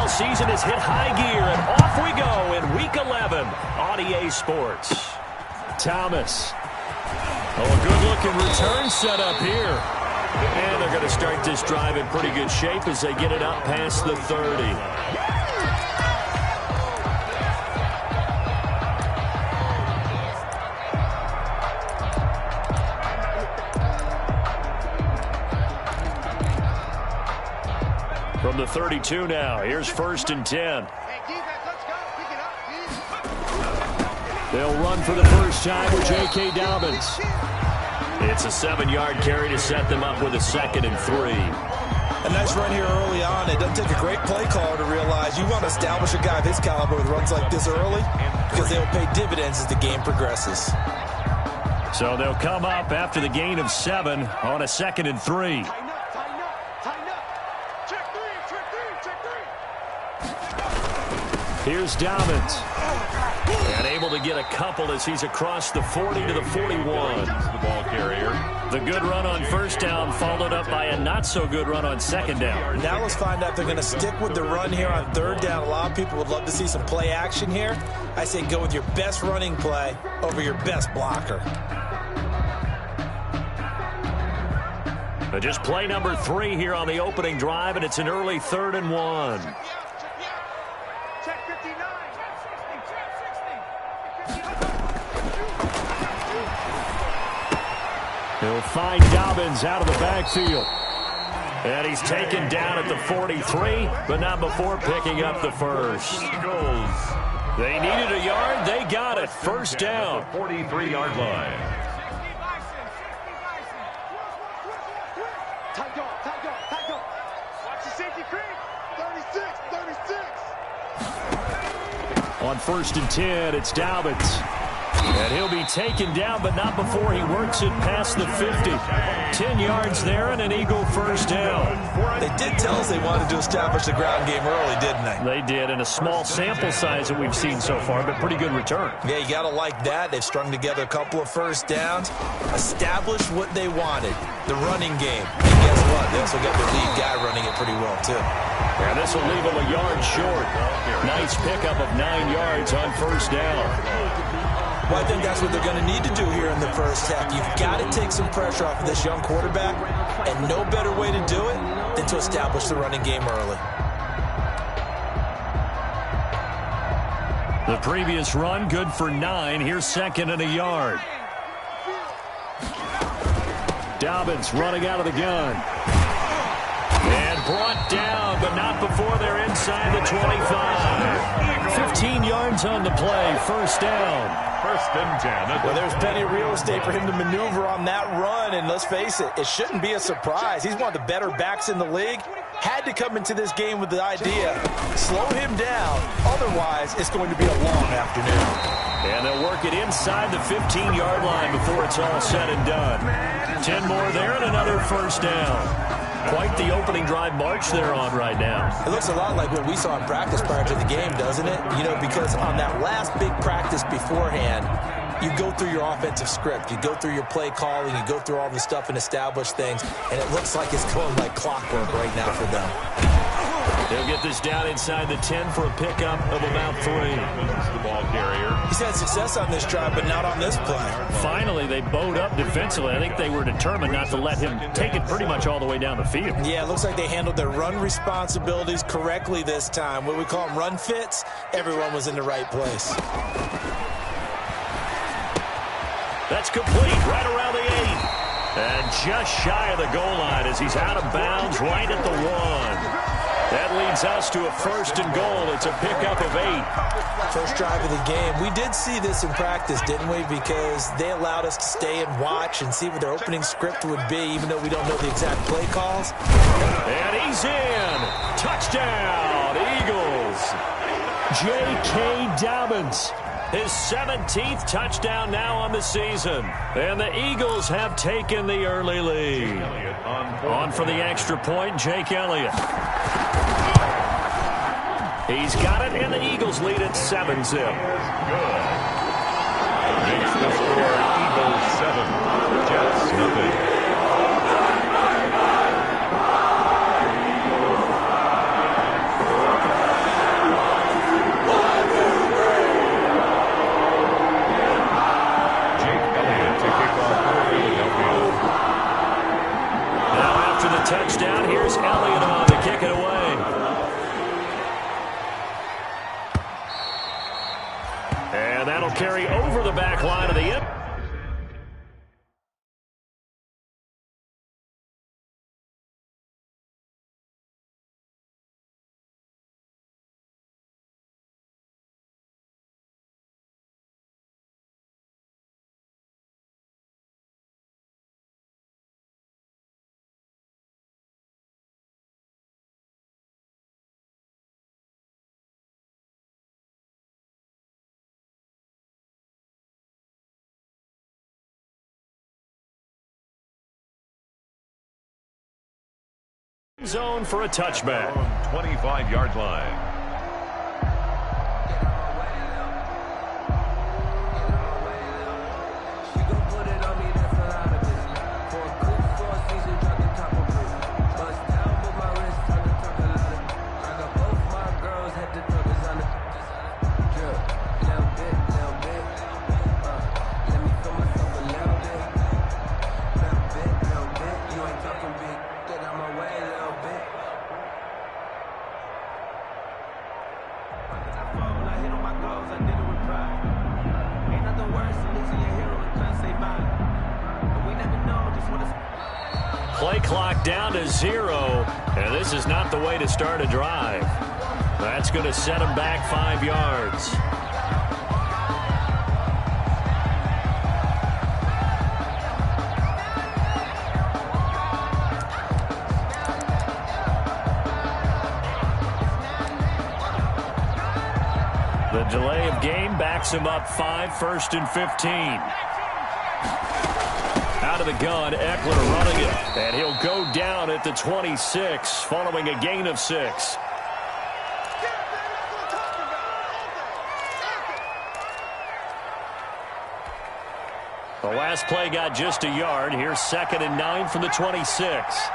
football season has hit high gear, and off we go in Week 11 on EA Sports. Thomas. Oh, a good-looking return set up here. And they're going to start this drive in pretty good shape as they get it up past the 30. From the 32 now, here's 1st and 10. They'll run for the first time with J.K. Dobbins. It's a 7-yard carry to set them up with a 2nd and 3. A nice run here early on. It doesn't take a great play caller to realize you want to establish a guy of his caliber with runs like this early because they will pay dividends as the game progresses. So they'll come up after the gain of 7 on a 2nd and 3. Here's Dobbins. And able to get a couple as he's across the 40 to the 41. The ball carrier. The good run on 1st down followed up by a not-so-good run on 2nd down. Now let's find out if they're going to stick with the run here on 3rd down. A lot of people would love to see some play action here. I say go with your best running play over your best blocker. Just play number 3 here on the opening drive, and it's an early 3rd and 1. He'll find Dobbins out of the backfield. And he's taken down at the 43, but not before picking up the first. They needed a yard. They got it. 1st down. 43-yard line. On 1st and 10, it's Dobbins. And he'll be taken down, but not before he works it past the 50. 10 yards there and an Eagle 1st down. They did tell us they wanted to establish the ground game early, didn't they? They did, in a small sample size that we've seen so far, but pretty good return. Yeah, you got to like that. They've strung together a couple of 1st downs, established what they wanted, the running game. And guess what? They also got their lead guy running it pretty well, too. And this will leave him a yard short. Nice pickup of 9 yards on 1st down. Well, I think that's what they're going to need to do here in the first half. You've got to take some pressure off of this young quarterback, and no better way to do it than to establish the running game early. The previous run, good for 9. Here's 2nd and a yard. Dobbins running out of the gun. And brought down, but not before they're inside the 25. 15 yards on the play, 1st down. 1st and 10. Well, there's plenty of real estate for him to maneuver on that run, and let's face it, it shouldn't be a surprise. He's one of the better backs in the league. Had to come into this game with the idea, slow him down, otherwise it's going to be a long afternoon. And they'll work it inside the 15-yard line before it's all said and done. 10 more there and another 1st down. Quite the opening drive march they're on right now. It looks a lot like what we saw in practice prior to the game, doesn't it? You know, because on that last big practice beforehand, you go through your offensive script. You go through your play calling. You go through all the stuff and establish things. And it looks like it's going like clockwork right now for them. They'll get this down inside the 10 for a pickup of about 3. The ball carrier. He's had success on this drive, but not on this play. Finally, they bowed up defensively. I think they were determined not to let him take it pretty much all the way down the field. Yeah, it looks like they handled their run responsibilities correctly this time. What we call them run fits, everyone was in the right place. That's complete right around the 8. And just shy of the goal line as he's out of bounds right at the 1. That leads us to a 1st and goal. It's a pickup of 8. First drive of the game. We did see this in practice, didn't we? Because they allowed us to stay and watch and see what their opening script would be, even though we don't know the exact play calls. And he's in. Touchdown, Eagles. J.K. Dobbins. His 17th touchdown now on the season. And the Eagles have taken the early lead. On for the extra point, Jake Elliott. He's got it, and the Eagles lead at 7-0. Makes the score Eagles 7, Jets nothing. carry over the back line of the end. Zone for a touchback. 25-yard line. Play clock down to 0, and this is not the way to start a drive. That's going to set him back 5 yards. The delay of game backs him up 5, 1st and 15. Out of the gun, Eckler running it. And he'll go down at the 26 following a gain of 6. The last play got just a yard. Here's 2nd and 9 from the 26.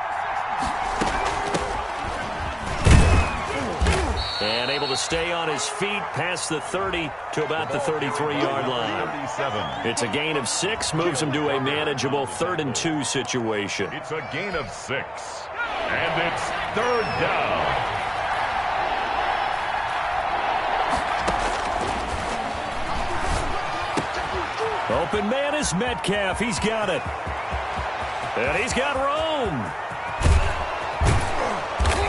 And able to stay on his feet past the 30 to about the 33-yard line. 37. It's a gain of 6, moves him to a manageable 3rd and 2 situation. It's a gain of 6. And it's 3rd down. Open man is Metcalf. He's got it. And he's got Rome.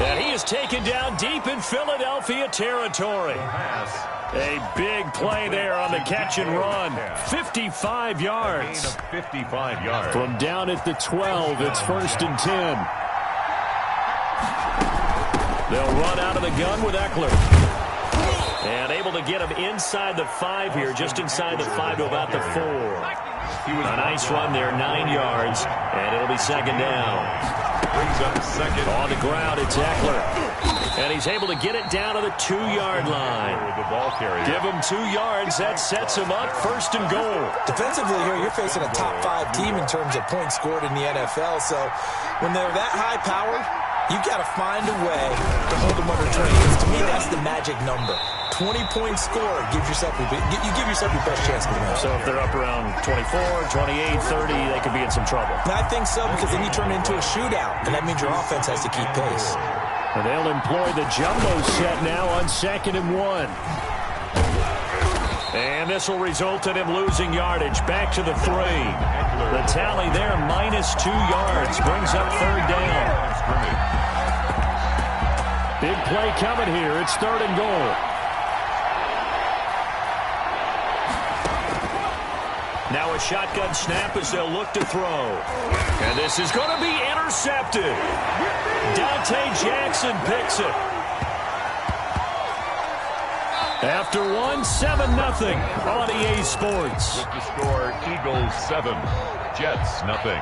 And he is taken down deep in Philadelphia territory. A big play there on the catch and run. 55 yards. 55 yards. From down at the 12, it's 1st and 10. They'll run out of the gun with Eckler. And able to get him inside the 5 here, just inside the 5 to about the 4. A nice run there, 9 yards, and it'll be 2nd down. Brings up 2nd. On the ground, it's Eckler. And he's able to get it down to the 2-yard line. The ball carrier. Give him 2 yards. That sets him up 1st and goal. Defensively here, you're facing a top 5 team in terms of points scored in the NFL. So when they're that high-powered, you've got to find a way to hold them under 20. Because to me, that's the magic number. 20 points scored gives yourself you give yourself your best chance to win. So if they're up around 24, 28, 30, they could be in some trouble. And I think so, because then you turn it into a shootout, and that means your offense has to keep pace. And they'll employ the jumbo set now on 2nd and 1. And this will result in him losing yardage. Back to the 3. The tally there, -2 yards. Brings up 3rd down. Big play coming here. It's 3rd and goal. Now a shotgun snap as they'll look to throw. And this is going to be intercepted. Dante Jackson picks it. After 1, 7-0 on EA Sports. With the score, Eagles 7, Jets 0.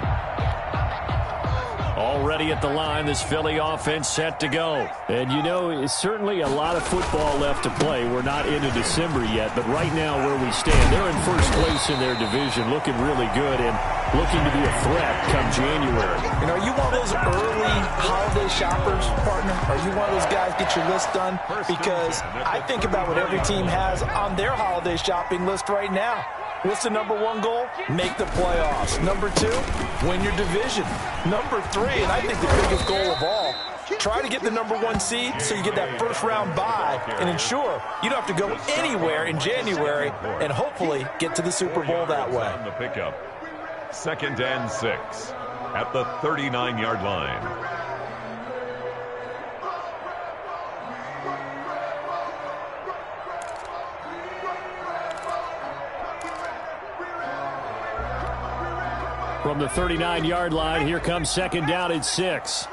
Already at the line, this Philly offense set to go. And, you know, it's certainly a lot of football left to play. We're not into December yet, but right now where we stand, they're in first place in their division, looking really good and looking to be a threat come January. You know, are you one of those early holiday shoppers, partner? Are you one of those guys get your list done? Because I think about what every team has on their holiday shopping list right now. What's the number 1 goal? Make the playoffs. Number 2, win your division. Number 3, and I think the biggest goal of all, Try to get the #1 seed so you get that first-round bye and ensure you don't have to go anywhere in January and hopefully get to the Super Bowl that way. On the pickup. 2nd and 6 at the 39-yard line. From the 39-yard line, here comes 2nd down and 6.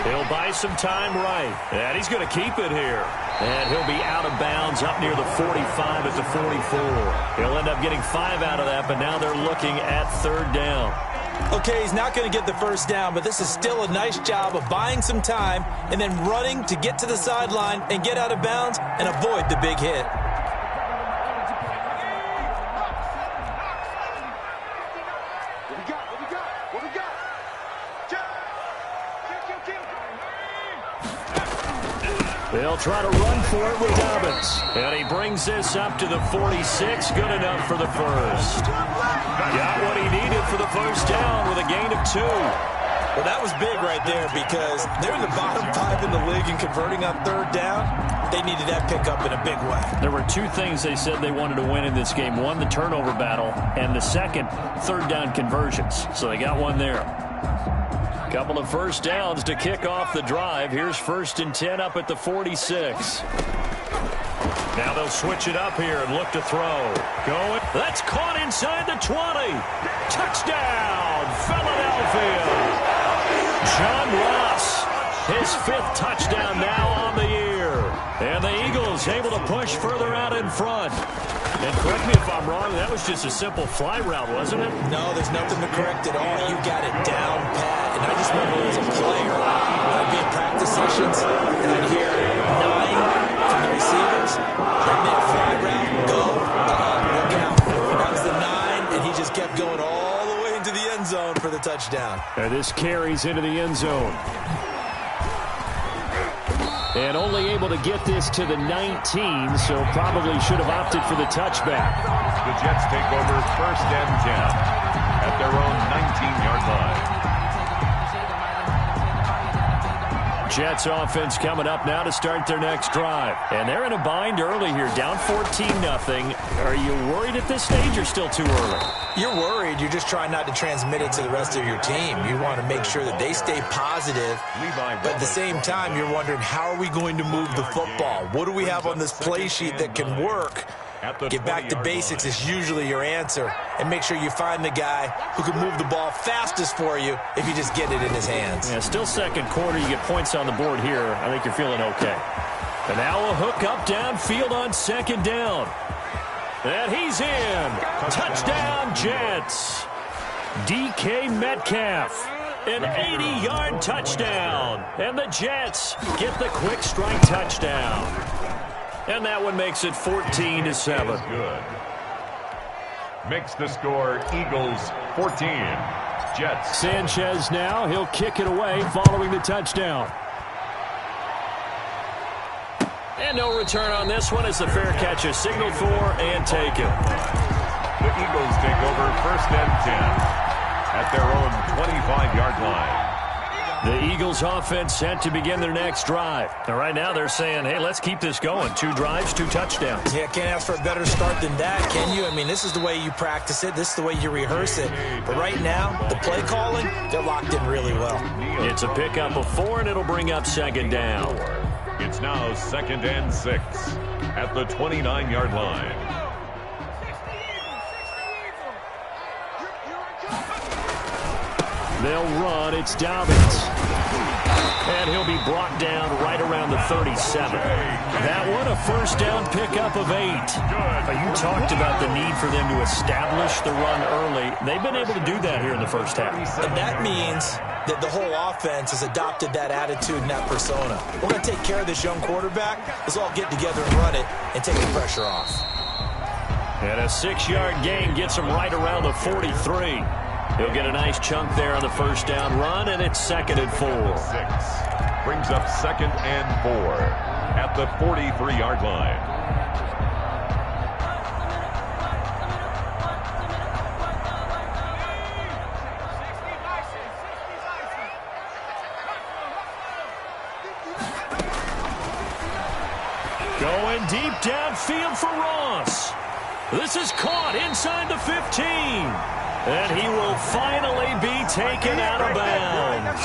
He'll buy some time right. And he's going to keep it here. And he'll be out of bounds up near the 45 at the 44. He'll end up getting 5 out of that, but now they're looking at 3rd down. Okay, he's not going to get the first down, but this is still a nice job of buying some time and then running to get to the sideline and get out of bounds and avoid the big hit. They'll try to run for it with Dobbins. And he brings this up to the 46. Good enough for the first. Got what he needed for the first down with a gain of 2. Well, that was big right there because they're in the bottom 5 in the league in converting on 3rd down. They needed that pickup in a big way. There were 2 things they said they wanted to win in this game. One, the turnover battle, and the second, 3rd down conversions. So they got one there. Couple of first downs to kick off the drive. Here's 1st and 10 up at the 46. Now they'll switch it up here and look to throw. Going. That's caught inside the 20. Touchdown, Philadelphia. John Ross, his 5th touchdown now on the year. And the Eagles able to push further out in front. And correct me if I'm wrong, that was just a simple fly route, wasn't it? No, there's nothing to correct at all. You got it down pat. And I just remember as a player, when I'd be in practice sessions, and I'd hear 9 from the receivers. I'd make a fly route, go, look out. That was the 9, and he just kept going all the way into the end zone for the touchdown. And this carries into the end zone. And only able to get this to the 19, so probably should have opted for the touchback. The Jets take over 1st and 10 at their own 19-yard line. Jets offense coming up now to start their next drive. And they're in a bind early here, down 14-0. Are you worried at this stage or still too early? You're worried. You're just trying not to transmit it to the rest of your team. You want to make sure that they stay positive. But at the same time, you're wondering, how are we going to move the football? What do we have on this play sheet that can work? Get back to basics is usually your answer. And make sure you find the guy who can move the ball fastest for you if you just get it in his hands. Yeah, still 2nd quarter. You get points on the board here. I think you're feeling okay. And now a hook up downfield on 2nd down. And he's in. Touchdown, Jets. DK Metcalf. An 80-yard touchdown. And the Jets get the quick strike touchdown. And that one makes it 14-7. Good. Makes the score Eagles 14. Jets. Sanchez now. He'll kick it away following the touchdown. And no return on this one as the fair catch is signaled for and taken. The Eagles take over 1st and 10 at their own 25-yard line. The Eagles offense set to begin their next drive. And right now they're saying, hey, let's keep this going. 2 drives, 2 touchdowns. Yeah, can't ask for a better start than that, can you? I mean, this is the way you practice it. This is the way you rehearse it. But right now, the play calling, they're locked in really well. It's a pickup of 4, and it'll bring up 2nd down. It's now 2nd and 6 at the 29-yard line. They'll run. It's Dobbins. And he'll be brought down right around the 37. That one, a first down pickup of 8. You talked about the need for them to establish the run early. They've been able to do that here in the first half. And that means that the whole offense has adopted that attitude and that persona. We're going to take care of this young quarterback. Let's all get together and run it and take the pressure off. And a 6-yard gain gets him right around the 43. He'll get a nice chunk there on the first down run, and it's 2nd and 4. 6 brings up 2nd and 4 at the 43-yard line. Going deep downfield for Ross. This is caught inside the 15. And he will finally be taken out of bounds.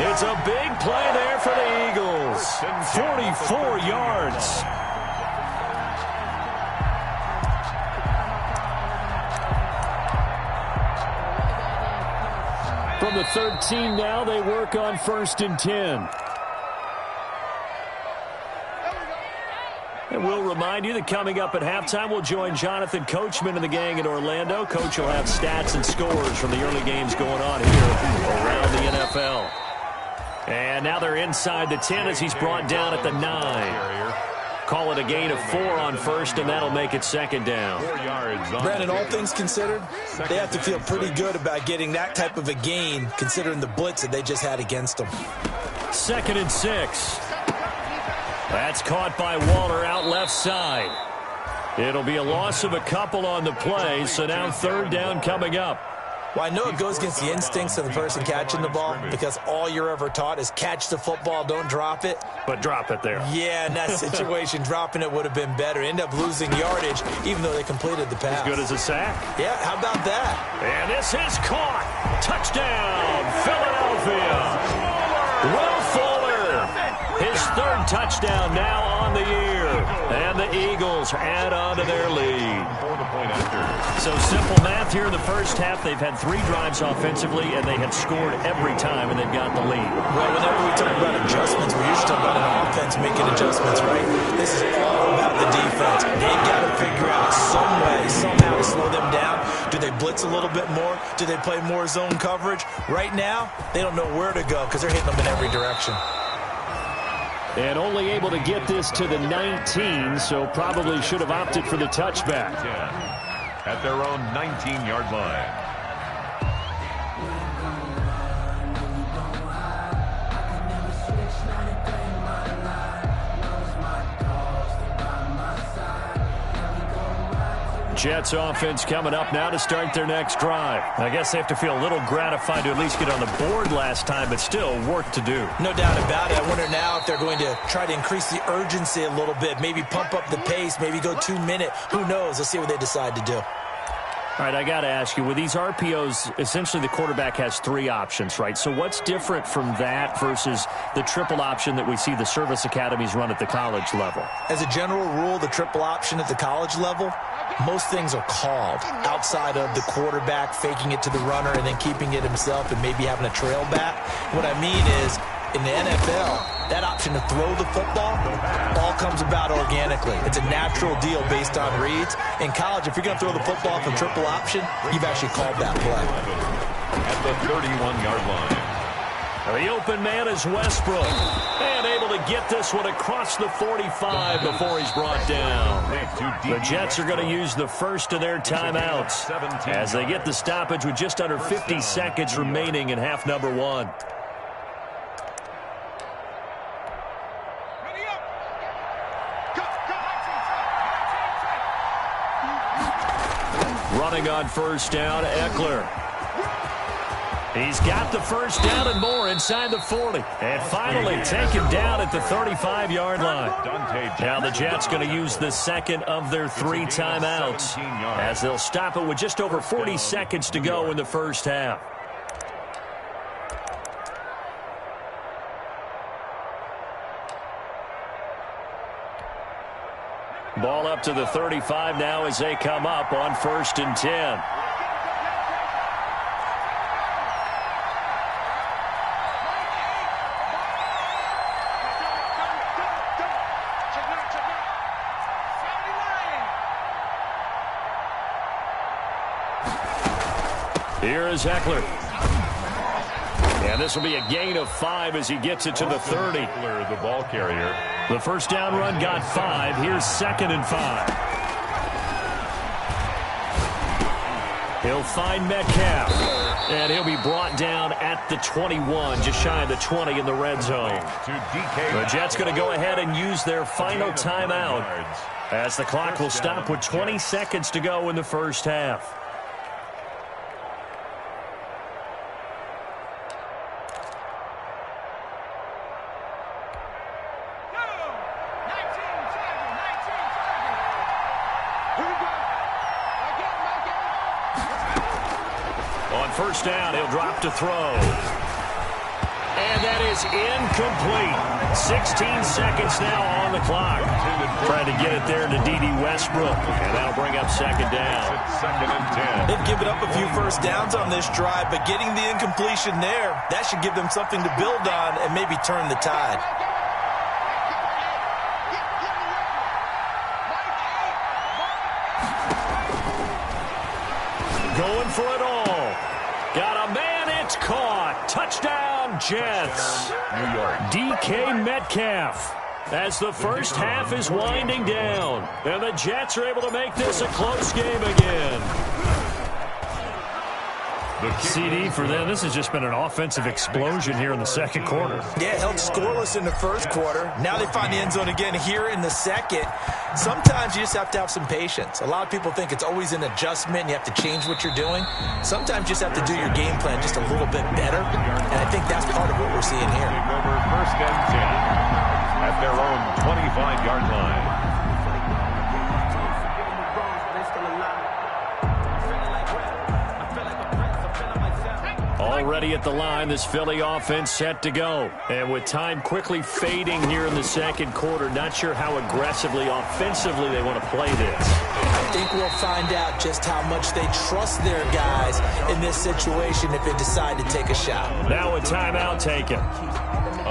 It's a big play there for the Eagles. 44 yards. From the 13 now, they work on 1st and 10. And we'll remind you that coming up at halftime, we'll join Jonathan Coachman and the gang in Orlando. Coach will have stats and scores from the early games going on here around the NFL. And now they're inside the 10 as he's brought down at the 9. Call it a gain of 4 on 1st, and that'll make it 2nd down. Brandon, all things considered, they have to feel pretty good about getting that type of a gain, considering the blitz that they just had against them. 2nd and 6. That's caught by Waller out left side. It'll be a loss of a couple on the play, so now 3rd down coming up. Well, I know it goes against the instincts of the person catching the ball because all you're ever taught is catch the football, don't drop it. But drop it there. Yeah, in that situation, dropping it would have been better. End up losing yardage, even though they completed the pass. As good as a sack? Yeah, how about that? And this is caught. Touchdown, Philadelphia. Will Fuller, his 3rd touchdown now on the year. And the Eagles add on to their lead. So simple math here in the first half. They've had 3 drives offensively, and they have scored every time, and they've got the lead. Well, whenever we talk about adjustments, we usually talk about an offense making adjustments, right? This is all about the defense. They've got to figure out some way, somehow to slow them down. Do they blitz a little bit more? Do they play more zone coverage? Right now, they don't know where to go because they're hitting them in every direction. And only able to get this to the 19, so probably should have opted for the touchback. At their own 19-yard line. Jets offense coming up now to start their next drive. I guess they have to feel a little gratified to at least get on the board last time, but still work to do. No doubt about it. I wonder now if they're going to try to increase the urgency a little bit, maybe pump up the pace, maybe go 2-minute. Who knows? Let's see what they decide to do. All right, I got to ask you, with these RPOs, essentially the quarterback has 3 options, right? So what's different from that versus the triple option that we see the service academies run at the college level? As a general rule, the triple option at the college level, most things are called outside of the quarterback faking it to the runner and then keeping it himself and maybe having a trail back. What I mean is, in the NFL, that option to throw the football all comes about organically. It's a natural deal based on reads. In college, if you're going to throw the football from triple option, you've actually called that play. At the 31-yard line. The open man is Westbrook. And able to get this one across the 45 before he's brought down. The Jets are going to use the first of their timeouts as they get the stoppage with just under 50 seconds remaining in half number 1. Running on first down, Eckler. He's got the first down and more inside the 40. And finally taken down at the 35-yard line. Now the Jets going to use the second of their 3 timeouts as they'll stop it with just over 40 seconds to go in the first half. Ball up to the 35 now as they come up on 1st and 10. Here is Eckler. And this will be a gain of 5 as he gets it to the 30. The ball carrier. The first down run got 5. Here's 2nd and 5. He'll find Metcalf. And he'll be brought down at the 21, just shy of the 20 in the red zone. The Jets going to go ahead and use their final timeout as the clock will stop with 20 seconds to go in the first half. first down. He'll drop to throw. And that is incomplete. 16 seconds now on the clock. Trying to get it there to D.D. Westbrook. And that'll bring up second down. Second and 10. They've given up a few first downs on this drive, but getting the incompletion there, that should give them something to build on and maybe turn the tide. Going for it all. Got a man, it's caught. Touchdown, Jets. New York. DK Metcalf. As the first half is winding down. And the Jets are able to make this a close game again. CD for them. This has just been an offensive explosion here in the second quarter. Yeah, held scoreless in the first quarter. Now they find the end zone again here in the second. Sometimes you just have to have some patience. A lot of people think it's always an adjustment and you have to change what you're doing. Sometimes you just have to do your game plan just a little bit better. And I think that's part of what we're seeing here. Over first and 10 at their own 25-yard line. Already at the line, this Philly offense set to go. And with time quickly fading here in the second quarter, not sure how aggressively, offensively they want to play this. I think we'll find out just how much they trust their guys in this situation if they decide to take a shot. Now a timeout taken.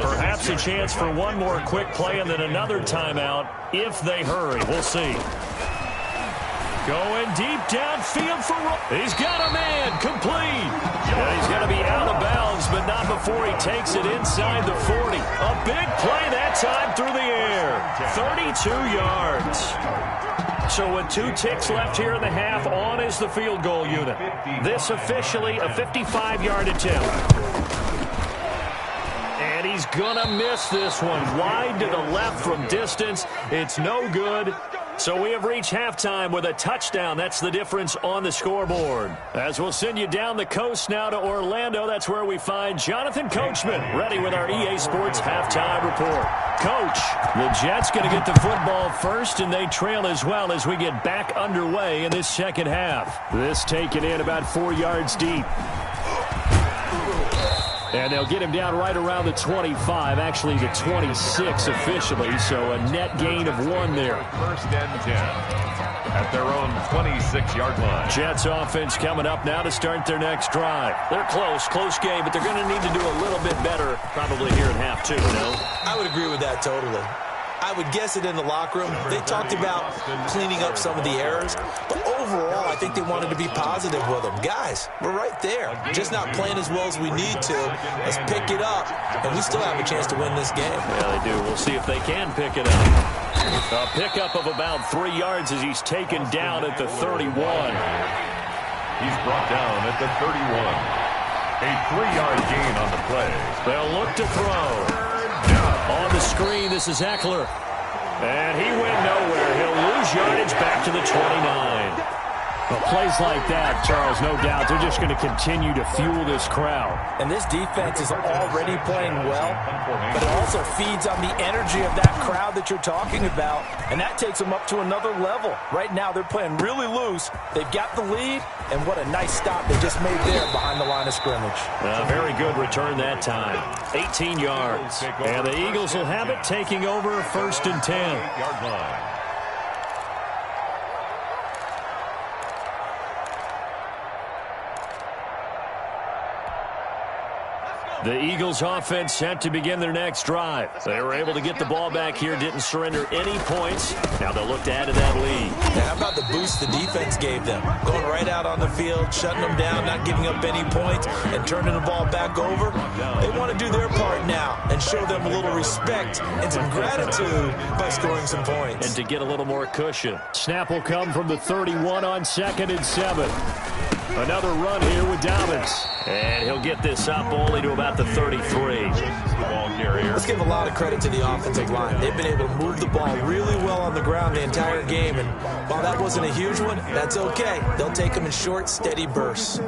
Perhaps a chance for one more quick play and then another timeout if they hurry. We'll see. Going deep downfield for... He's got a man, complete. And he's going to be out of bounds, but not before he takes it inside the 40. A big play that time through the air. 32 yards. So with 2 ticks left here in the half, on is the field goal unit. This officially a 55-yard attempt. And he's going to miss this one. Wide to the left from distance. It's no good. So we have reached halftime with a touchdown. That's the difference on the scoreboard. As we'll send you down the coast now to Orlando, that's where we find Jonathan Coachman ready with our EA Sports halftime report. Coach, the Jets going to get the football first, and they trail as well as we get back underway in this second half. This taken in about 4 yards deep. And they'll get him down right around the 25, actually the 26 officially, so a net gain of 1 there. First and 10 at their own 26-yard line. Jets offense coming up now to start their next drive. They're close game, but they're going to need to do a little bit better probably here in half 2, no? I would agree with that totally. I would guess it in the locker room. They talked about cleaning up some of the errors, but overall, I think they wanted to be positive with them. Guys, we're right there. Just not playing as well as we need to. Let's pick it up, and we still have a chance to win this game. Yeah, they do. We'll see if they can pick it up. A pickup of about 3 yards as he's taken down at the 31. He's brought down at the 31. A 3-yard gain on the play. They'll look to throw. On the screen, this is Eckler. And he went nowhere. He'll lose yardage back to the 29. Well, plays like that, Charles, no doubt, they're just going to continue to fuel this crowd. And this defense is already playing well, but it also feeds on the energy of that crowd that you're talking about, and that takes them up to another level. Right now, they're playing really loose. They've got the lead, and what a nice stop they just made there behind the line of scrimmage. Very good return that time. 18 yards. And the Eagles will have it, taking over first and 10. Yard line. The Eagles offense set to begin their next drive. They were able to get the ball back here, didn't surrender any points. Now they'll look to add to that lead. Yeah, how about the boost the defense gave them? Going right out on the field, shutting them down, not giving up any points, and turning the ball back over. They want to do their part now and show them a little respect and some gratitude by scoring some points. And to get a little more cushion. Snap will come from the 31 on 2nd and 7. Another run here with Dobbins. And he'll get this up only to about the 33. Let's give a lot of credit to the offensive line. They've been able to move the ball really well on the ground the entire game. And while that wasn't a huge one, that's okay. They'll take them in short, steady bursts.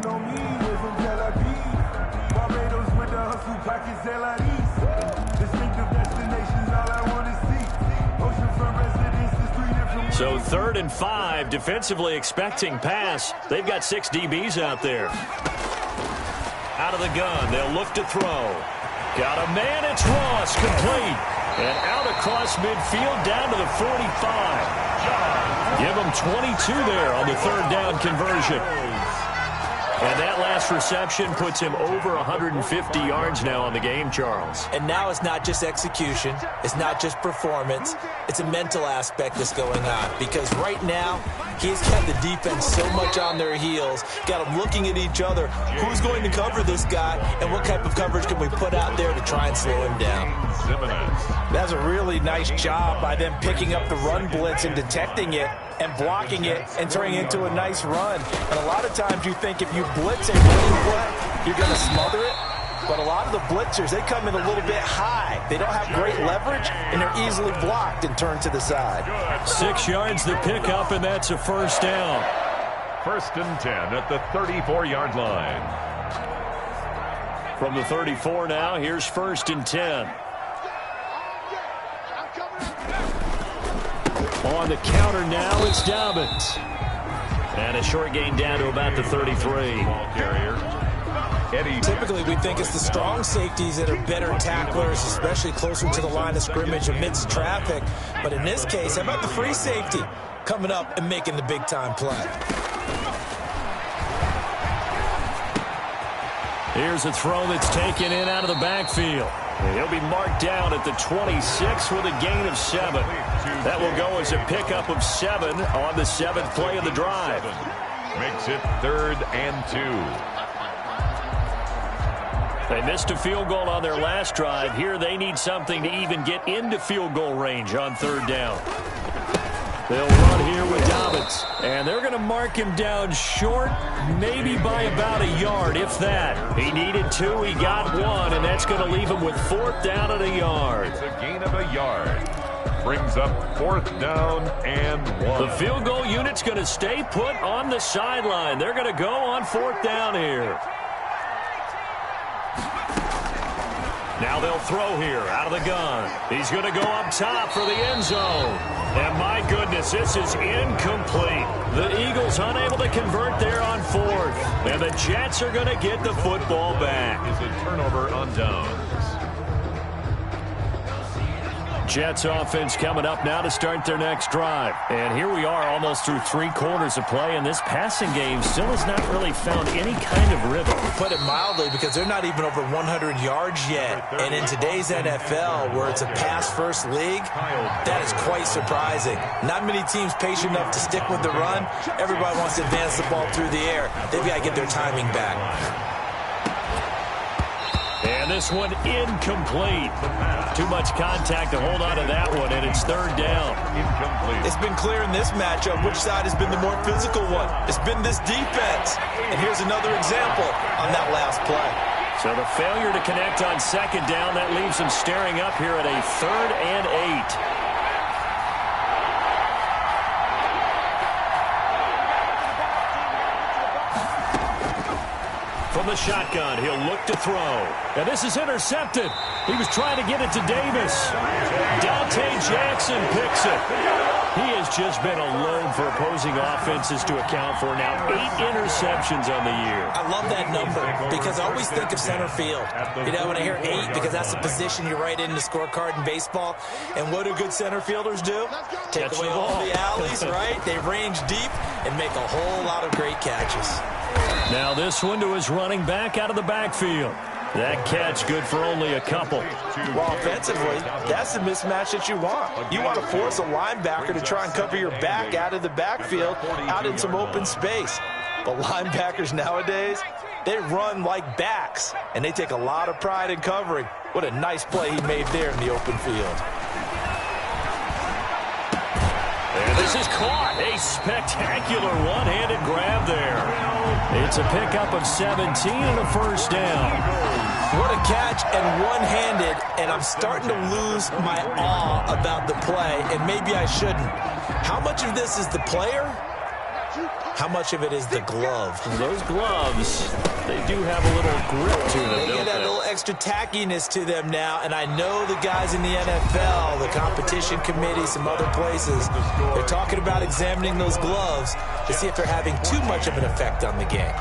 So 3rd and 5, defensively expecting pass. They've got 6 DBs out there. Out of the gun, they'll look to throw. Got a man, it's Ross, complete. And out across midfield, down to the 45. Give him 22 there on the third down conversion. And that last reception puts him over 150 yards now on the game, Charles. And now it's not just execution. It's not just performance. It's a mental aspect that's going on. Because right now, he's kept the defense so much on their heels, got them looking at each other. Who's going to cover this guy, and what type of coverage can we put out there to try and slow him down? That's a really nice job by them picking up the run blitz and detecting it and blocking it and turning it into a nice run. And a lot of times you think if you blitz a running play, you're going to smother it. But a lot of the blitzers, they come in a little bit high. They don't have great leverage, and they're easily blocked and turned to the side. 6 yards the pickup, and that's a first down. 1st and 10 at the 34-yard line. From the 34 now, here's 1st and 10. On the counter now, it's Dobbins. And a short gain down to about the 33. Ball carrier. Typically, we think it's the strong safeties that are better tacklers, especially closer to the line of scrimmage amidst traffic. But in this case, how about the free safety coming up and making the big-time play? Here's a throw that's taken in out of the backfield. He'll be marked down at the 26 with a gain of 7. That will go as a pickup of 7 on the 7th play of the drive. Makes it 3rd and 2. They missed a field goal on their last drive. Here they need something to even get into field goal range on 3rd down. They'll run here with Dobbins. And they're going to mark him down short, maybe by about a yard, if that. He needed 2, he got 1, and that's going to leave him with 4th down at a yard. It's a gain of a yard. Brings up 4th down and 1. The field goal unit's going to stay put on the sideline. They're going to go on 4th down here. Now they'll throw here out of the gun. He's going to go up top for the end zone. And my goodness, this is incomplete. The Eagles unable to convert there on 4th. And the Jets are going to get the football back. Is a turnover on downs. Jets offense coming up now to start their next drive. And here we are almost through 3 quarters of play, and this passing game still has not really found any kind of rhythm. Put it mildly, because they're not even over 100 yards yet. And in today's NFL, where it's a pass-first league, that is quite surprising. Not many teams patient enough to stick with the run. Everybody wants to advance the ball through the air. They've got to get their timing back. And this one incomplete. Too much contact to hold on to that one, and it's 3rd down. Incomplete. It's been clear in this matchup which side has been the more physical one. It's been this defense. And here's another example on that last play. So the failure to connect on 2nd down, that leaves them staring up here at a 3rd and 8. From the shotgun, he'll look to throw. And this is intercepted. He was trying to get it to Davis. Dante Jackson picks it. He has just been a load for opposing offenses to account for. Now 8 interceptions on the year. I love that number because I always think of center field. You know, when I hear 8, because that's the position you write in the scorecard in baseball. And what do good center fielders do? Take away all the alleys, right? They range deep and make a whole lot of great catches. Now this one to his running back out of the backfield. That catch good for only a couple. Well, offensively, that's the mismatch that you want. You want to force a linebacker to try and cover your back out of the backfield, out in some open space. But linebackers nowadays, they run like backs, and they take a lot of pride in covering. What a nice play he made there in the open field. And this is caught. A spectacular one-handed grab there. It's a pickup of 17 and a 1st down. What a catch and one-handed, and I'm starting to lose my awe about the play, and maybe I shouldn't. How much of this is the player? How much of it is the glove? Those gloves, they do have a little grip to them, They don't get that they? little extra tackiness to them now, and I know the guys in the NFL, the competition committee, some other places, they're talking about examining those gloves to see if they're having too much of an effect on the game.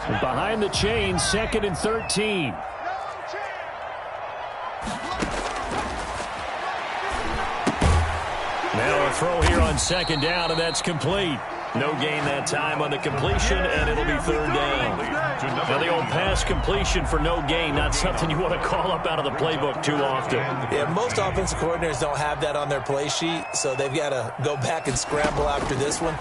Behind the chains, 2nd and 13. Now a throw here on 2nd down, and that's complete. No gain that time on the completion, and it'll be 3rd down. Now the old pass completion for no gain, not something you want to call up out of the playbook too often. Yeah, most offensive coordinators don't have that on their play sheet, so they've got to go back and scramble after this one.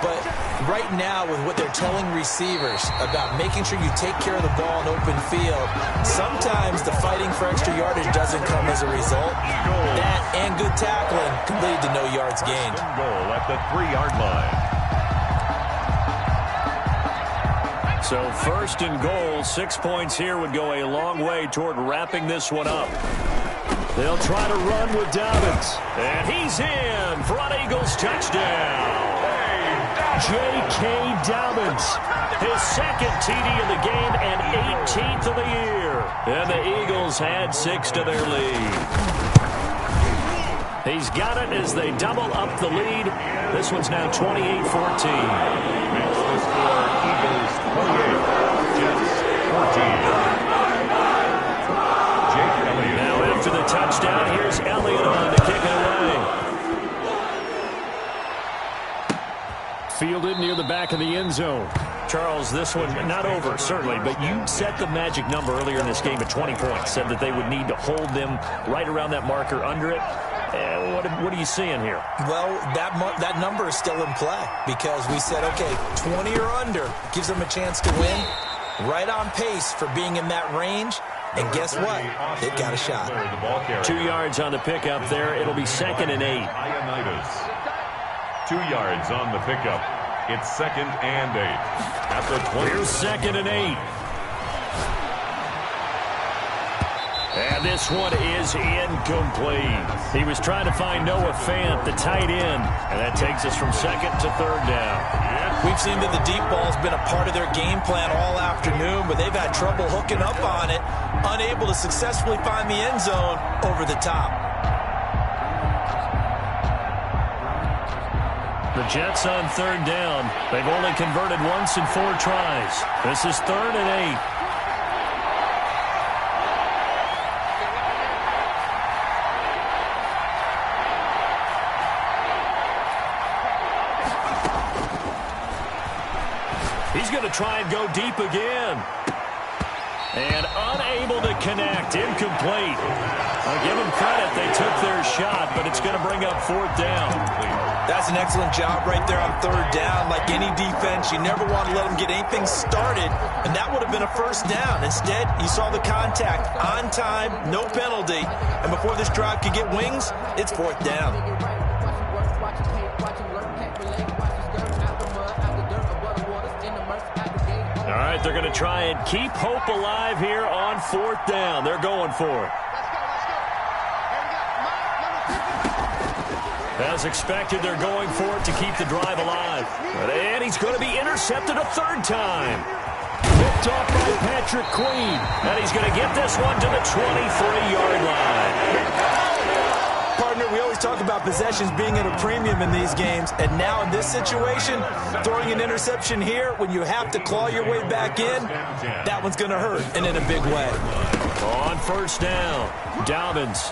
But right now, with what they're telling receivers about making sure you take care of the ball in open field, sometimes the fighting for extra yardage doesn't come as a result. That and good tackling can lead to no yards gained. Goal at the 3-yard line. So 1st and goal, 6 points here would go a long way toward wrapping this one up. They'll try to run with Dobbins. And he's in for an Eagles touchdown. J.K. Dobbins, his 2nd TD of the game and 18th of the year. And the Eagles had 6 to their lead. He's got it as they double up the lead. This one's now 28-14. Makes the score Eagles 28, Jets 14. Jake Elliott. Now after the touchdown, here's Elliott on to kick it away. Fielded near the back of the end zone. Charles, this one not over, certainly, but you set the magic number earlier in this game at 20 points. Said that they would need to hold them right around that marker under it. What are you seeing here? Well, that number is still in play because we said, okay, 20 or under gives them a chance to win. Right on pace for being in that range. And guess what? They've got a shot. 2 yards on the pickup there. It'll be 2nd and 8. 2 yards on the pickup. It's 2nd and 8. At the 20. Here's 2nd and 8. And this one is incomplete. He was trying to find Noah Fant, the tight end. And that takes us from 2nd to 3rd down. We've seen that the deep ball's been a part of their game plan all afternoon, but they've had trouble hooking up on it, unable to successfully find the end zone over the top. The Jets on 3rd down. They've only converted once in 4 tries. This is 3rd and 8. He's going to try and go deep again. And unable to connect. Incomplete. I'll give them credit. They took their shot, but it's going to bring up 4th down. That's an excellent job right there on 3rd down. Like any defense, you never want to let them get anything started, and that would have been a 1st down. Instead, you saw the contact on time, no penalty, and before this drive could get wings, it's 4th down. All right, they're going to try and keep hope alive here on 4th down. They're going for it. As expected, they're going for it to keep the drive alive. And he's going to be intercepted a 3rd time. Picked off by Patrick Queen. And he's going to get this one to the 23-yard line. Partner, we always talk about possessions being at a premium in these games. And now in this situation, throwing an interception here when you have to claw your way back in, that one's going to hurt, and in a big way. On 1st down, Dobbins.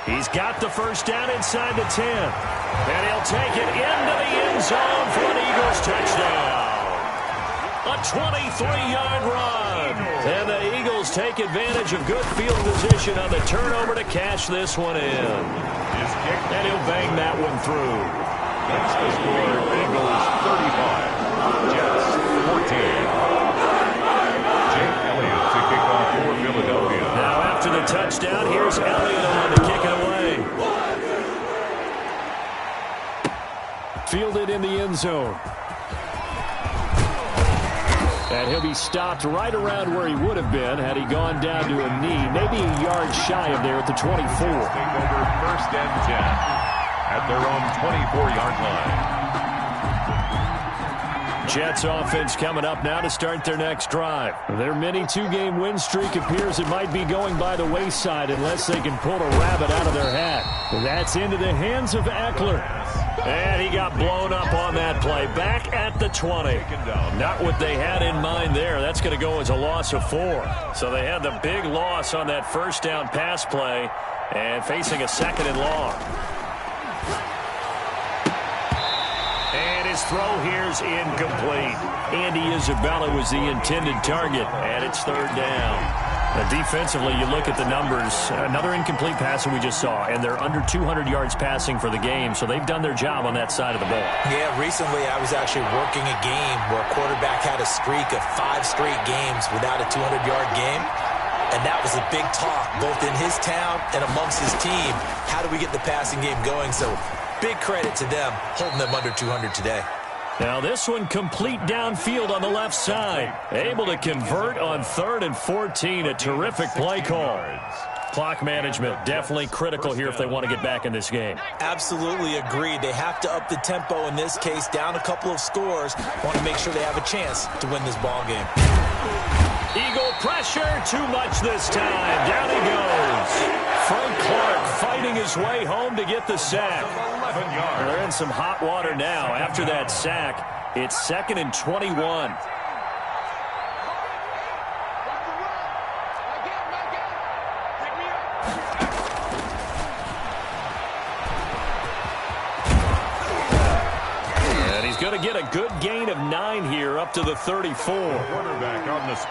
He's got the 1st down inside the 10. And he'll take it into the end zone for an Eagles touchdown. A 23-yard run. And the Eagles take advantage of good field position on the turnover to cash this one in. And he'll bang that one through. That's the score. Eagles 35, Jets 14. Jake Elliott to kick off for Philadelphia. Now after the touchdown, here's Elliott on to kick it away. Fielded in the end zone. And he'll be stopped right around where he would have been had he gone down to a knee, maybe a yard shy of there at the 24. Take over 1st and 10 at their own 24-yard line. Jets offense coming up now to start their next drive. Their mini 2-game win streak appears it might be going by the wayside unless they can pull a rabbit out of their hat. That's into the hands of Eckler. And he got blown up on that play. Back at the the 20. Not what they had in mind there. That's going to go as a loss of 4. So they had the big loss on that first down pass play and facing a 2nd and long. And his throw here's incomplete. Andy Isabella was the intended target, and it's 3rd down. Defensively, you look at the numbers. Another incomplete pass that we just saw, and they're under 200 yards passing for the game, so they've done their job on that side of the ball. Yeah, recently I was actually working a game where a quarterback had a streak of 5 straight games without a 200-yard game, and that was a big talk, both in his town and amongst his team. How do we get the passing game going? So big credit to them, holding them under 200 today. Now this one complete downfield on the left side. Able to convert on 3rd and 14. A terrific play call. Clock management definitely critical here if they want to get back in this game. Absolutely agreed. They have to up the tempo in this case, down a couple of scores. Want to make sure they have a chance to win this ball game. Eagle pressure, too much this time. Down he goes. Frank Clark fighting his way home to get the sack. They're in some hot water now. After that sack, it's 2nd and 21. Going to get a good gain of 9 here up to the 34.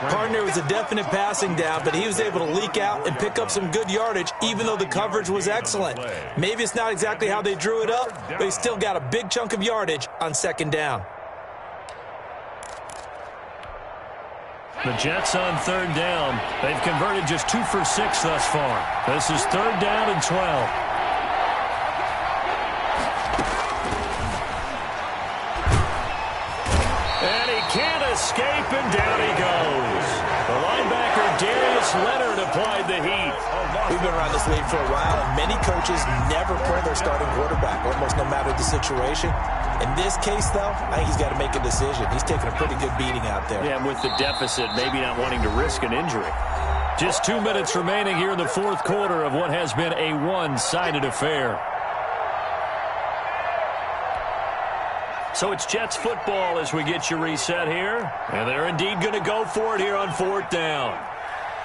Partner was a definite passing down, but he was able to leak out and pick up some good yardage, even though the coverage was excellent. Maybe it's not exactly how they drew it up, but he still got a big chunk of yardage on 2nd down. The Jets on 3rd down. They've converted just 2 for 6 thus far. This is 3rd down and 12. Escape, and down he goes. The linebacker, Darius Leonard, applied the heat. We've been around this league for a while, and many coaches never pull their starting quarterback, almost no matter the situation. In this case, though, I think he's got to make a decision. He's taking a pretty good beating out there. Yeah, and with the deficit, maybe not wanting to risk an injury. Just 2 minutes remaining here in the 4th quarter of what has been a one-sided affair. So it's Jets football as we get you reset here. And they're indeed going to go for it here on 4th down.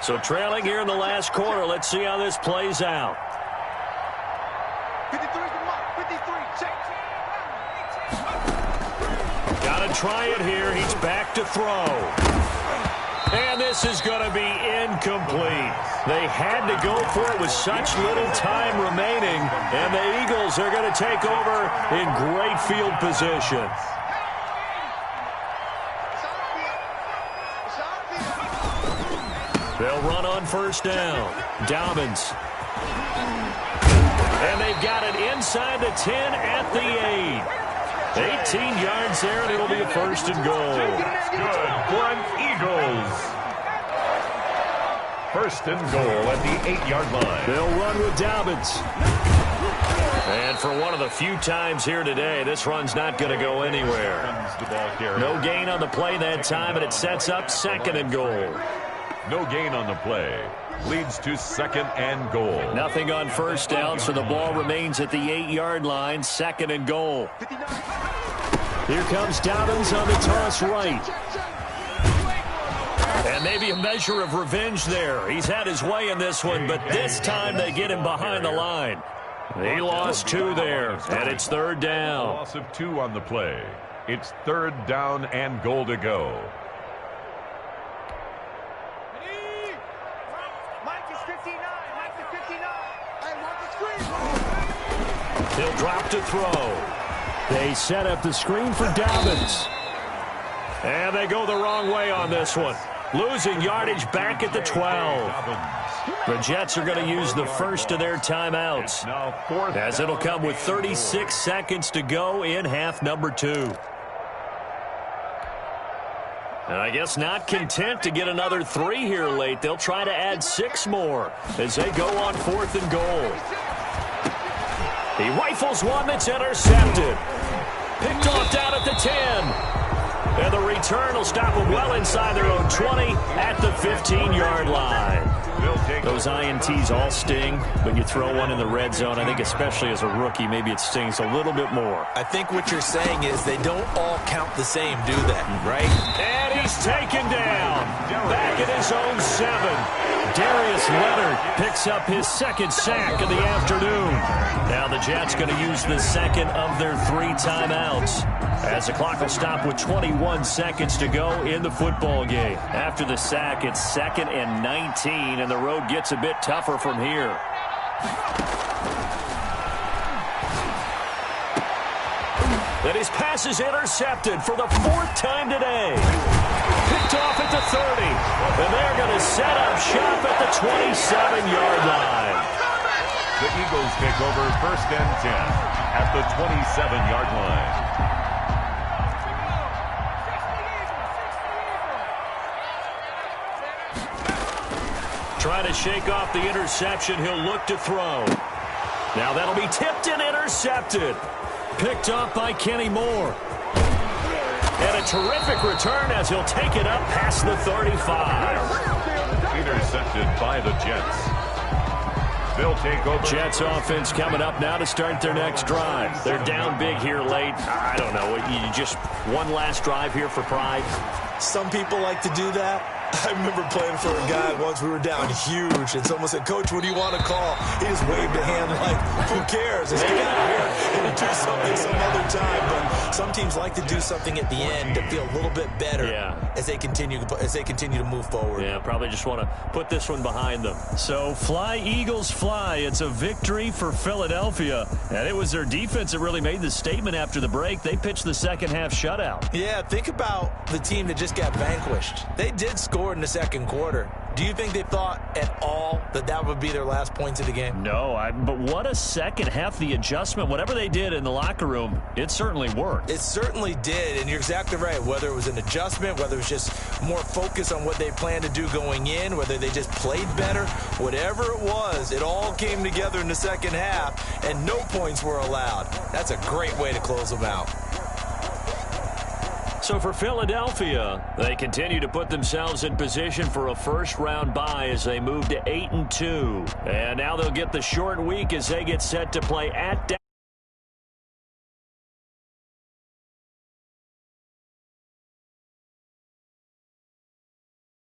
So trailing here in the last quarter. Let's see how this plays out. 53 is the mark. 53, check. Got to try it here. He's back to throw. And this is going to be incomplete. They had to go for it with such little time remaining. And the Eagles are going to take over in great field position. They'll run on 1st down. Dobbins. And they've got it inside the 10 at the 8. 18 yards there, and it'll be a 1st and goal. Good for an Eagles. 1st and goal at the 8-yard line. They'll run with Dobbins. And for one of the few times here today, this run's not going to go anywhere. No gain on the play that time, and it sets up 2nd and goal. No gain on the play. Leads to 2nd and goal. Nothing on 1st down, so the ball remains at the 8-yard line. 2nd and goal. Here comes Dobbins on the toss right. And maybe a measure of revenge there. He's had his way in this one, but this time they get him behind the line. He lost 2 there, and it's 3rd down. Loss of 2 on the play. It's 3rd down and goal to go. He'll drop to throw. They set up the screen for Dobbins. And they go the wrong way on this one. Losing yardage back at the 12. The Jets are going to use the first of their timeouts, as it'll come with 36 seconds to go in half number 2. And I guess not content to get another 3 here late. They'll try to add 6 more as they go on 4th and goal. He rifles one that's intercepted. Picked off down at the 10. And the return will stop them well inside their own 20 at the 15-yard line. take Those INTs all sting, but you throw one in the red zone, I think especially as a rookie, maybe it stings a little bit more. I think what you're saying is they don't all count the same, do they? Right? And he's taken down. Back at his own 7. Darius Leonard picks up his second sack of the afternoon. Now the Jets going to use the second of their 3 timeouts, as the clock will stop with 21 seconds to go in the football game. After the sack, it's 2nd and 19, and the road gets a bit tougher from here. And his pass is intercepted for the 4th time today. Picked off at the 30. And they're going to set up shop at the 27-yard line. The Eagles take over 1st and 10 at the 27-yard line. Trying to shake off the interception. He'll look to throw. Now that'll be tipped and intercepted. Picked off by Kenny Moore. And a terrific return as he'll take it up past the 35. Intercepted by the Jets. They'll take over. Jets offense coming up now to start their next drive. They're down big here late. I don't know. You just one last drive here for pride. Some people like to do that. I remember playing for a guy once. We were down huge, and someone said, "Coach, what do you want to call?" He just waved a hand like, "Who cares? Let's get out here and do something some other time." But some teams like to do something at the end to feel a little bit better as they continue to move forward. Yeah, probably just want to put this one behind them. So fly, Eagles, fly. It's a victory for Philadelphia, and it was their defense that really made the statement after the break. They pitched the second-half shutout. Yeah, think about the team that just got vanquished. They did score in the second quarter. Do you think they thought at all that that would be their last points of the game? No, but what a second half. The adjustment, whatever they did in the locker room, it certainly worked. It certainly did, and you're exactly right. Whether it was an adjustment, whether it was just more focus on what they planned to do going in, whether they just played better, whatever it was, it all came together in the second half, and no points were allowed. That's a great way to close them out. So for Philadelphia, they continue to put themselves in position for a first-round bye as they move to 8-2. And now they'll get the short week as they get set to play at